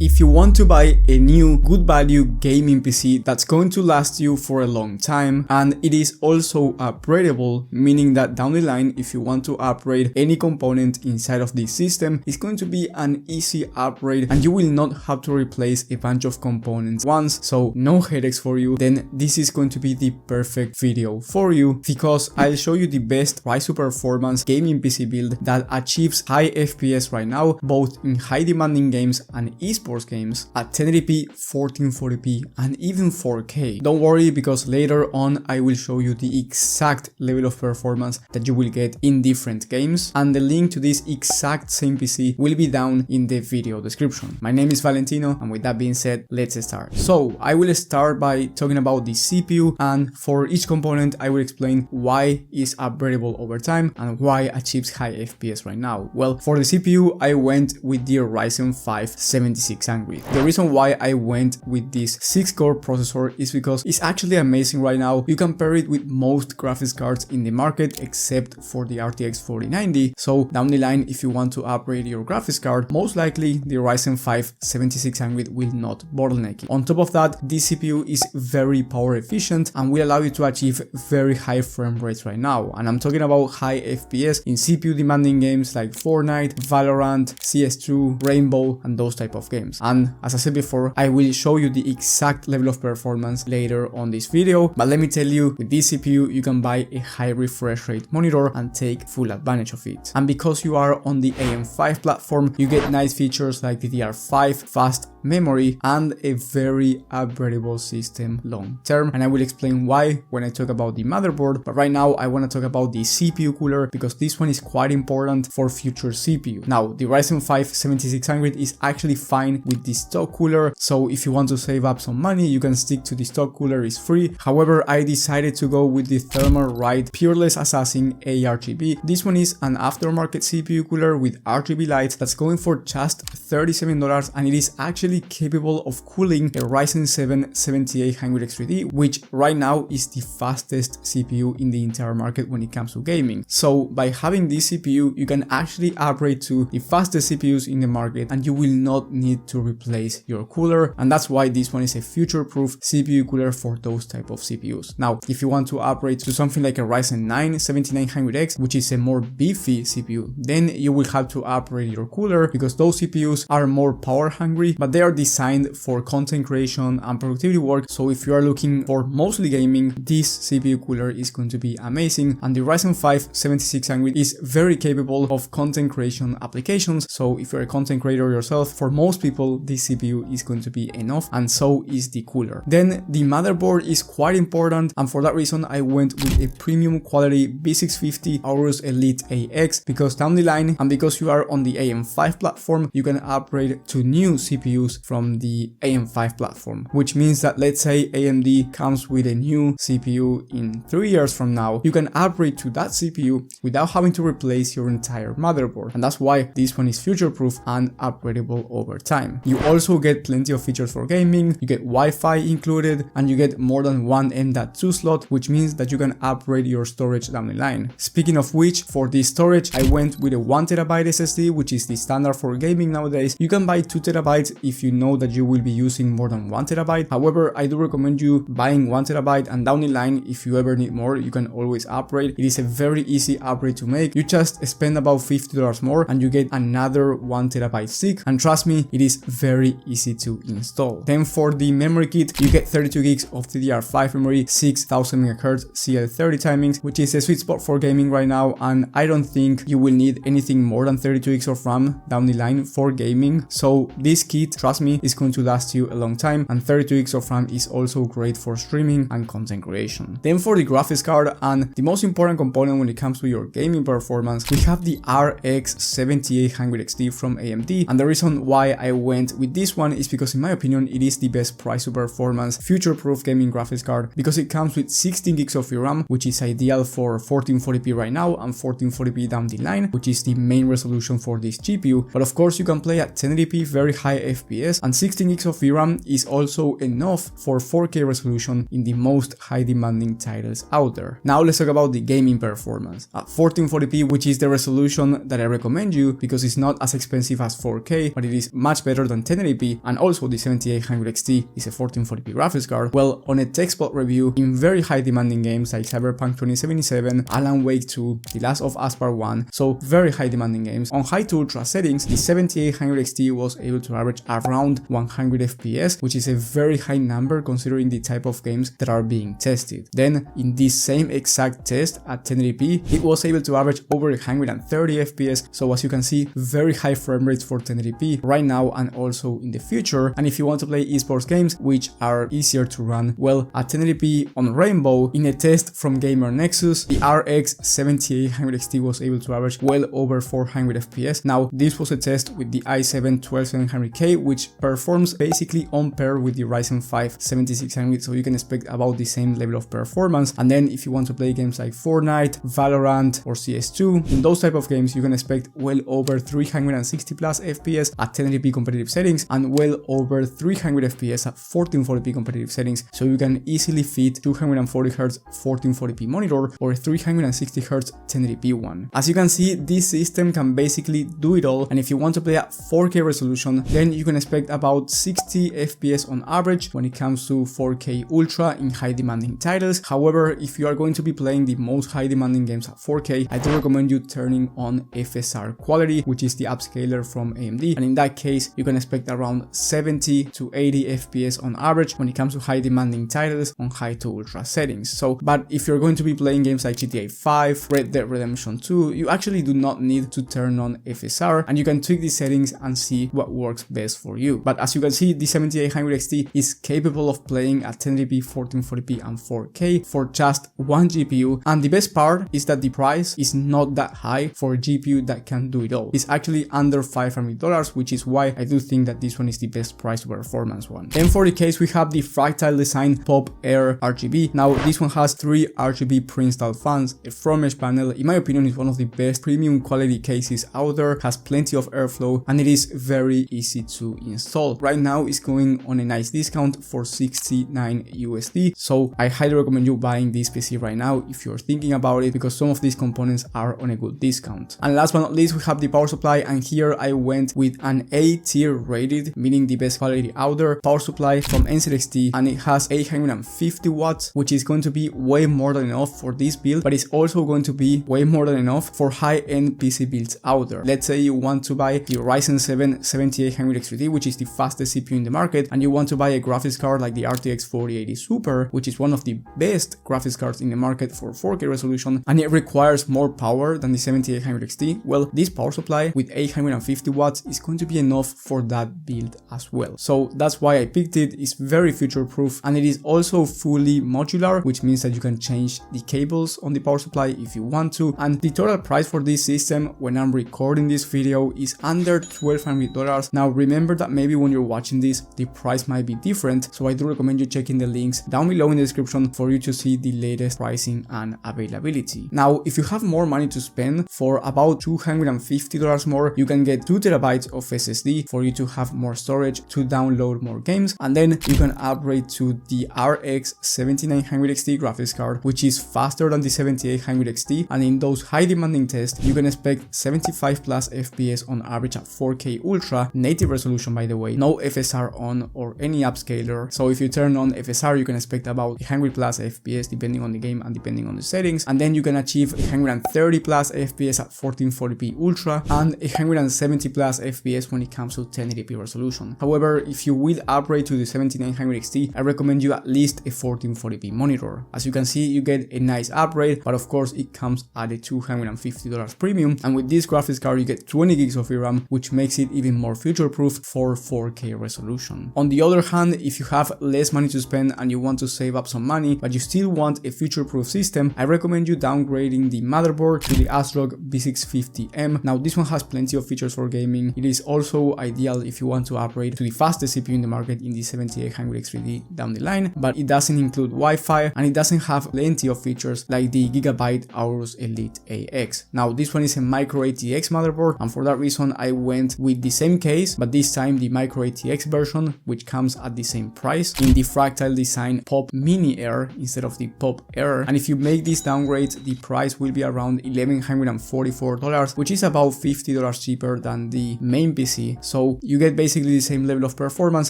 If you want to buy a new good value gaming PC that's going to last you for a long time, and it is also upgradeable, meaning that down the line if you want to upgrade any component inside of this system, it's going to be an easy upgrade and you will not have to replace a bunch of components once, so no headaches for you, then this is going to be the perfect video for you, because I'll show you the best rise to performance gaming PC build that achieves high FPS right now, both in high demanding games and esports games at 1080p, 1440p and even 4K. Don't worry, because later on I will show you the exact level of performance that you will get in different games, and the link to this exact same PC will be down in the video description. My name is Valentino, and with that being said, let's start. So I will start by talking about the CPU, and for each component I will explain why it's upgradable over time and why it achieves high FPS right now. Well, for the CPU I went with the Ryzen 5 7600. The reason why I went with this 6-core processor is because it's actually amazing right now. You can pair it with most graphics cards in the market except for the RTX 4090, so down the line if you want to upgrade your graphics card, most likely the Ryzen 5 7600 will not bottleneck it. On top of that, this CPU is very power efficient and will allow you to achieve very high frame rates right now, and I'm talking about high FPS in CPU demanding games like Fortnite, Valorant, CS2, Rainbow and those type of games. And as I said before, I will show you the exact level of performance later on this video, but let me tell you, with this CPU you can buy a high refresh rate monitor and take full advantage of it. And because you are on the AM5 platform, you get nice features like DDR5, fast memory and a very upgradable system long term, and I will explain why when I talk about the motherboard. But right now I want to talk about the CPU cooler, because this one is quite important for future CPU. Now the Ryzen 5 7600 is actually fine with the stock cooler, so if you want to save up some money you can stick to the stock cooler, it's free. However, I decided to go with the Thermalright Peerless Assassin ARGB. This one is an aftermarket CPU cooler with RGB lights that's going for just $37, and it is actually capable of cooling a Ryzen 7 7800X3D, which right now is the fastest CPU in the entire market when it comes to gaming. So by having this CPU you can actually upgrade to the fastest CPUs in the market and you will not need to replace your cooler, and that's why this one is a future-proof CPU cooler for those type of CPUs. Now if you want to upgrade to something like a Ryzen 9 7900X, which is a more beefy CPU, then you will have to upgrade your cooler, because those CPUs are more power hungry, but they are designed for content creation and productivity work. So if you are looking for mostly gaming, this CPU cooler is going to be amazing, and the Ryzen 5 7600 is very capable of content creation applications. So if you're a content creator yourself, for most people this CPU is going to be enough, and so is the cooler. Then the motherboard is quite important, and for that reason I went with a premium quality B650 Aorus Elite AX, because down the line and because you are on the AM5 platform you can upgrade to new CPUs from the AM5 platform, which means that let's say AMD comes with a new CPU in 3 years from now, you can upgrade to that CPU without having to replace your entire motherboard, and that's why this one is future-proof and upgradable over time. You also get plenty of features for gaming, you get Wi-Fi included, and you get more than one M.2 slot, which means that you can upgrade your storage down the line. Speaking of which, for this storage I went with a 1TB SSD, which is the standard for gaming nowadays. You can buy 2TB if you know that you will be using more than 1TB. However, I do recommend you buying 1TB, and down the line if you ever need more you can always upgrade. It is a very easy upgrade to make. You just spend about $50 more and you get another 1TB stick, and trust me, it is very easy to install. Then for the memory kit you get 32 gigs of DDR5 memory, 6000 MHz CL30 timings, which is a sweet spot for gaming right now, and I don't think you will need anything more than 32 gigs of RAM down the line for gaming. So this kit, trust me, is going to last you a long time, and 32 gigs of RAM is also great for streaming and content creation. Then for the graphics card, and the most important component when it comes to your gaming performance, we have the RX 7800 XT from AMD, and the reason why I went with this one is because in my opinion it is the best price to performance future-proof gaming graphics card, because it comes with 16 gigs of VRAM, which is ideal for 1440p right now and 1440p down the line, which is the main resolution for this GPU. But of course you can play at 1080p very high FPS, and 16 gigs of VRAM is also enough for 4K resolution in the most high demanding titles out there. Now let's talk about the gaming performance. At 1440p, which is the resolution that I recommend you because it's not as expensive as 4K, but it is much better than 1080p, and also the 7800 XT is a 1440p graphics card. Well, on a tech spot review, in very high demanding games like Cyberpunk 2077, Alan Wake 2, The Last of Us Part 1, so very high demanding games, on high to ultra settings, the 7800 XT was able to average around 100 FPS, which is a very high number considering the type of games that are being tested. Then, in this same exact test at 1080p, it was able to average over 130 FPS, so as you can see, very high frame rates for 1080p right now and also in the future. And if you want to play esports games which are easier to run, well, at 1080p on Rainbow, in a test from Gamer Nexus, the RX 7800 XT was able to average well over 400 FPS. Now, this was a test with the i7 12700K, which performs basically on par with the Ryzen 5 7600, so you can expect about the same level of performance. And then if you want to play games like Fortnite, Valorant or CS2, in those type of games you can expect well over 360 plus FPS at 1080p competitive settings and well over 300 FPS at 1440p competitive settings, so you can easily fit 240Hz 1440p monitor or a 360Hz 1080p one. As you can see, this system can basically do it all, and if you want to play at 4K resolution, then you can expect about 60 FPS on average when it comes to 4K Ultra in high demanding titles. However, if you are going to be playing the most high demanding games at 4K, I do recommend you turning on FSR quality, which is the upscaler from AMD, and in that case you can expect around 70 to 80 FPS on average when it comes to high demanding titles on high to ultra settings. So, but if you're going to be playing games like GTA 5, Red Dead Redemption 2, you actually do not need to turn on FSR, and you can tweak the settings and see what works best for you. But as you can see, the 7800 XT is capable of playing at 1080p, 1440p and 4K for just one GPU, and the best part is that the price is not that high for a GPU that can do it all. It's actually under $500, which is why I do think that this one is the best price to performance one. Then for the case, we have the Fractal Design Pop Air RGB. Now this one has 3 RGB pre-installed fans, a front mesh panel. In my opinion, is one of the best premium quality cases out there, has plenty of airflow, and it is very easy to install. Right now it's going on a nice discount for 69 USD, so I highly recommend you buying this PC right now if you're thinking about it, because some of these components are on a good discount. And last but not least, we have the power supply, and here I went with an A tier rated, meaning the best quality out there, power supply from NZXT, and it has 850 watts, which is going to be way more than enough for this build, but it's also going to be way more than enough for high-end PC builds out there. Let's say you want to buy the Ryzen 7 7800 X3D, which is the fastest CPU in the market, and you want to buy a graphics card like the RTX 4080 Super, which is one of the best graphics cards in the market for 4K resolution, and it requires more power than the 7800 XT. Well, this power supply with 850 watts is going to be enough for that build as well. So that's why I picked it. It's very future proof, and it is also fully modular, which means that you can change the cables on the power supply if you want to. And the total price for this system when I'm recording this video is under $1,200. Now remember that maybe when you're watching this the price might be different, so I do recommend you checking the links down below in the description for you to see the latest pricing and availability. Now if you have more money to spend, for about $250 more, you can get 2 terabytes of SSD for you to have more storage to download more games, and then you can upgrade to the RX 7900 XT graphics card, which is faster than the 7800 XT, and in those high demanding tests you can expect 75 plus FPS on average at 4K Ultra, native resolution by the way, no FSR on or any upscaler. So if you turn on FSR, you can expect about 100 plus FPS depending on the game and depending on the settings, and then you can achieve 130 plus FPS at 1440p Ultra and 170 plus FPS when it comes to 1080p resolution. However, if you will upgrade to the 7900 XT, I recommend you at least a 1440p monitor. As you can see, you get a nice upgrade, but of course it comes at a $250 premium, and with this graphics card you get 20 gigs of VRAM, which makes it even more future-proof for 4K resolution. On the other hand, if you have less money to spend and you want to save up some money, but you still want a future-proof system, I recommend you downgrading the motherboard to the ASRock B650M. Now this one has plenty of features for gaming. It is also ideal if you want to upgrade to the fastest CPU in the market in the 7800 X3D down the line, but it doesn't include Wi-Fi and it doesn't have plenty of features like the Gigabyte Aorus Elite AX. Now this one is a micro ATX motherboard, and for that reason I went with the same case, but this time the micro ATX version, which comes at the same price in the Fractal Design Pop Mini Air instead of the Pop Air. And if you make this downgrade, the price will be around $1,144, which is about $50 cheaper than the main PC. So So you get basically the same level of performance,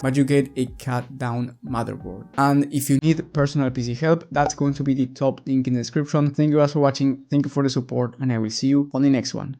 but you get a cut down motherboard. And if you need personal PC help, that's going to be the top link in the description. Thank you guys for watching, thank you for the support, and I will see you on the next one.